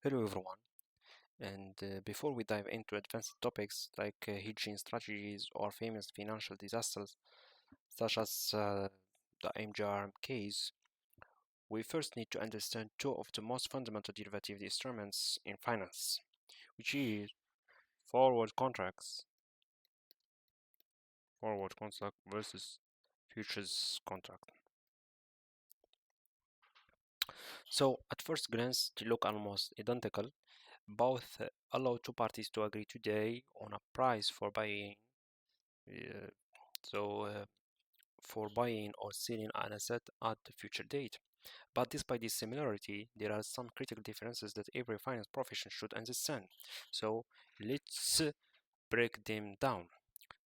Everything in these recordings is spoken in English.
Hello everyone, and before we dive into advanced topics like hedging strategies or famous financial disasters such as the MGR case, we first need to understand two of the most fundamental derivative instruments in finance, which is forward contracts, forward contract versus futures contract. So at first glance, they look almost identical. Both allow two parties to agree today on a price for buying. Uh, so for buying or selling an asset at the future date. But despite this similarity, there are some critical differences that every finance profession should understand. So let's break them down.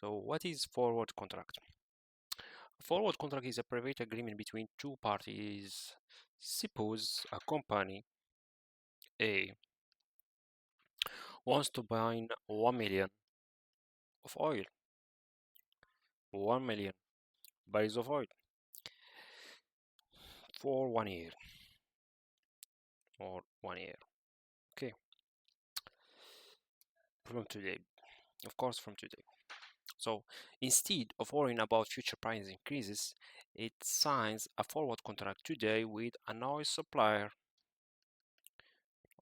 So what is forward contract? A forward contract is a private agreement between two parties. Suppose a company A wants to buy 1 million of oil, 1 million barrels of oil for 1 year or 1 year. Okay, from today, of course, from today. So instead of worrying about future price increases, it signs a forward contract today with an oil supplier.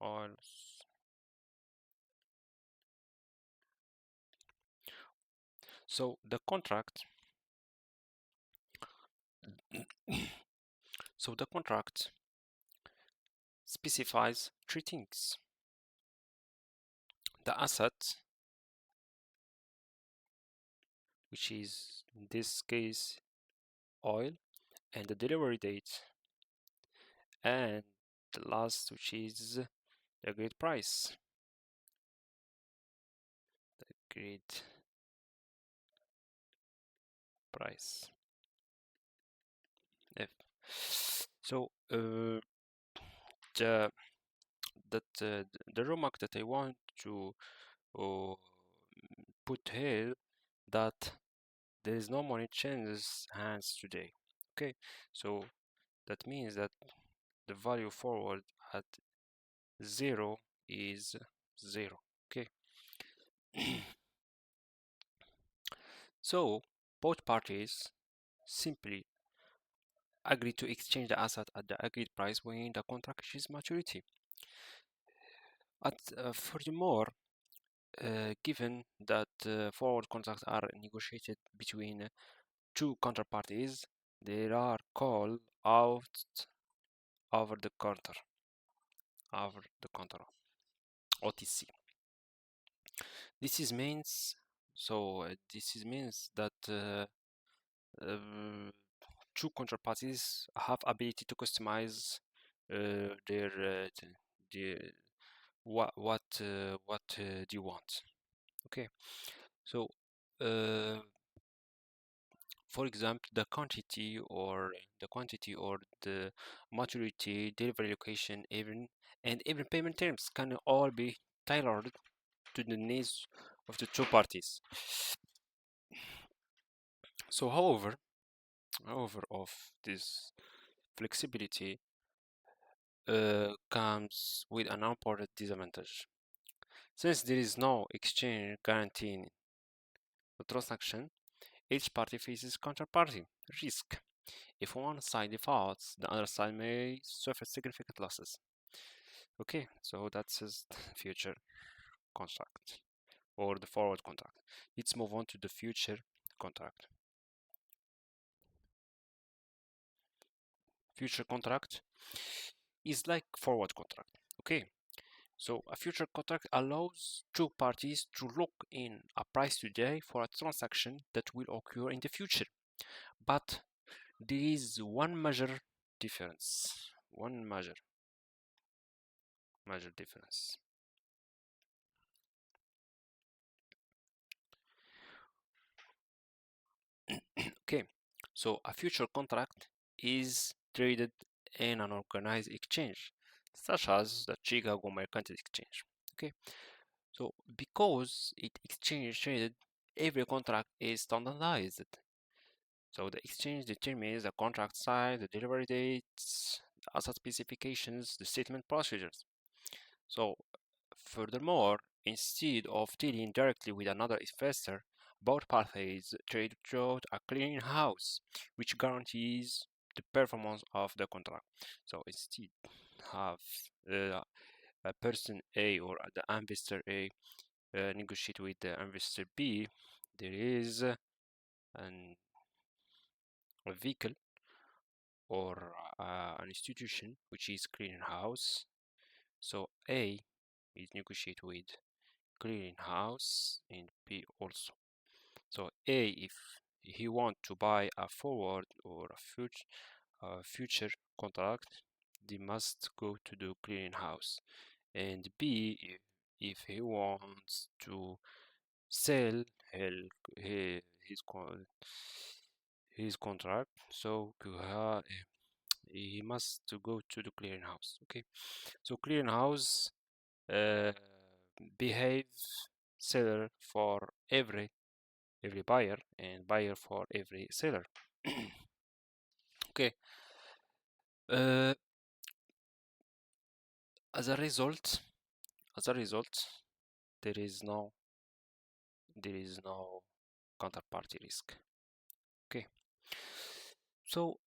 Oil. So the contract, so the contract specifies three things: the asset, which is in this case oil, and the delivery date, and the last, which is the agreed price. The agreed price. F. So the the remark that I want to uh, put here that there is no money changes hands today. Okay, so that means that the value forward at 0 is 0. Okay, so both parties simply agree to exchange the asset at the agreed price when the contract reaches maturity. Furthermore, given that forward contracts are negotiated between two counterparties, they are called out over the counter, OTC. This is means that uh, two counterparties have ability to customize their the what do you want. Okay, so for example, the quantity or the maturity, delivery location, even payment terms can all be tailored to the needs of the two parties. So, however, of this flexibility comes with an important disadvantage. Since there is no exchange guaranteeing the transaction, each party faces counterparty risk. If one side defaults, the other side may suffer significant losses. Okay, so that's his future contract or the forward contract. Let's move on to the future contract. Future contract is like forward contract. Okay, so a future contract allows two parties to lock in a price today for a transaction that will occur in the future. But there is one major difference. One major difference. Okay, so a future contract is traded in an organized exchange, such as the Chicago Mercantile Exchange. Okay, so because it exchange traded, every contract is standardized. So the exchange determines the contract size, the delivery dates, the asset specifications, the settlement procedures. So furthermore, instead of dealing directly with another investor, both parties trade through a clearinghouse, which guarantees the performance of the contract. So instead have uh, a person A or the investor A negotiate with the investor B, there is a vehicle or an institution which is clearinghouse. So A is negotiate with clearinghouse and B also. So A, if he want to buy a forward or a future contract, they must go to the clearinghouse. And B, if he wants to sell his contract, so he must to go to the clearinghouse. Okay, so clearinghouse uh, behave seller for every buyer and buyer for every seller. Okay, uh, as a result, as a result, there is no there is no counterparty risk. Okay, so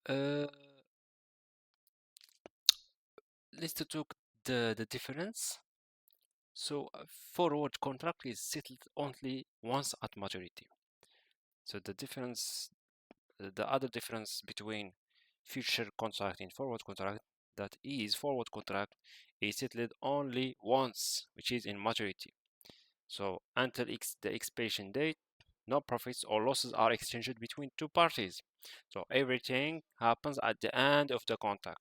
let's talk the difference. So a forward contract is settled only once at maturity. So the other difference between future contract and forward contract, that is forward contract is settled only once, which is in maturity. So until the expiration date, no profits or losses are exchanged between two parties. So everything happens at the end of the contract.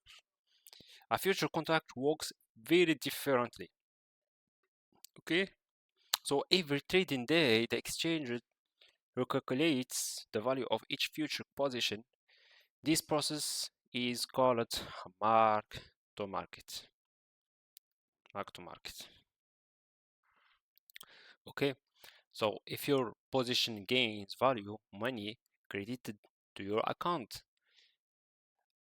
A future contract works very differently. Okay, so every trading day, the exchange recalculates the value of each future position. This process is called mark to market. Mark to market. Okay, so if your position gains value, money credited to your account.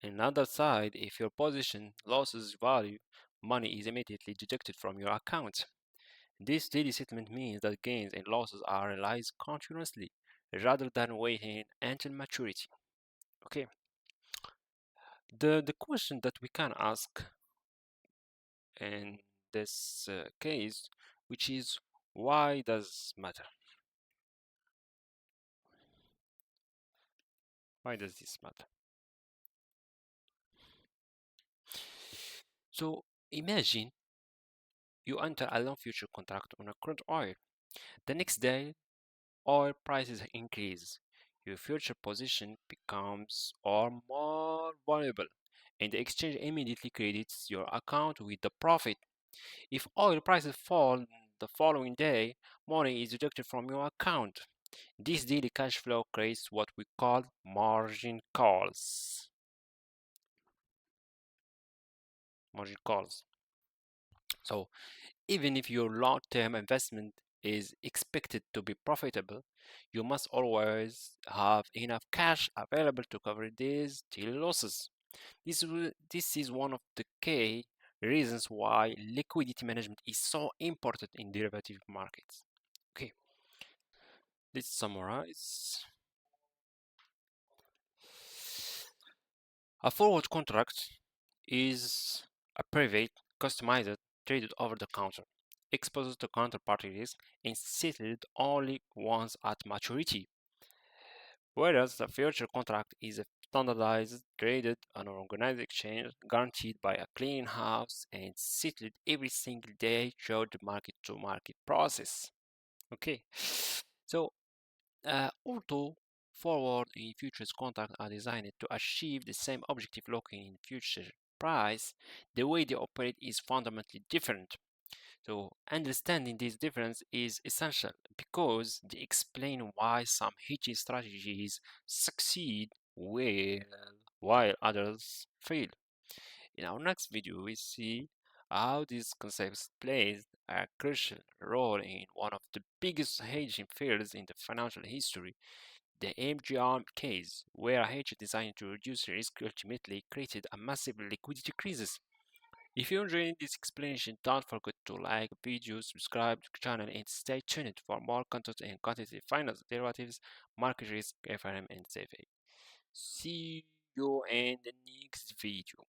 On the other side, if your position loses value, money is immediately deducted from your account. This daily settlement means that gains and losses are realized continuously rather than waiting until maturity. Okay, the question that we can ask in this case, which is why does matter? Why does this matter? So imagine you enter a long future contract on a crude oil. The next day, oil prices increase. Your future position becomes or more valuable, and the exchange immediately credits your account with the profit. If oil prices fall the following day, money is deducted from your account. This daily cash flow creates what we call margin calls. Margin calls. So even if your long-term investment is expected to be profitable, you must always have enough cash available to cover these daily losses. This is one of the key reasons why liquidity management is so important in derivative markets. Okay, let's summarize. A forward contract is a private, customized, traded over the counter, exposed to counterparty risk, and settled only once at maturity. Whereas the future contract is a standardized, traded on an organized exchange, guaranteed by a clearing house, and settled every single day through the market to market process. Okay, so although forward and futures contracts are designed to achieve the same objective locking in future price, the way they operate is fundamentally different. So understanding this difference is essential because they explain why some hedging strategies succeed well while others fail. In our next video, we see how these concepts plays a crucial role in one of the biggest hedging failures in the financial history, the MGR case, where a hedge designed to reduce risk ultimately created a massive liquidity crisis. If you enjoyed this explanation, don't forget to like the video, subscribe to the channel, and stay tuned for more content in quantitative finance, derivatives, market risk, FRM, and CFA. See you in the next video.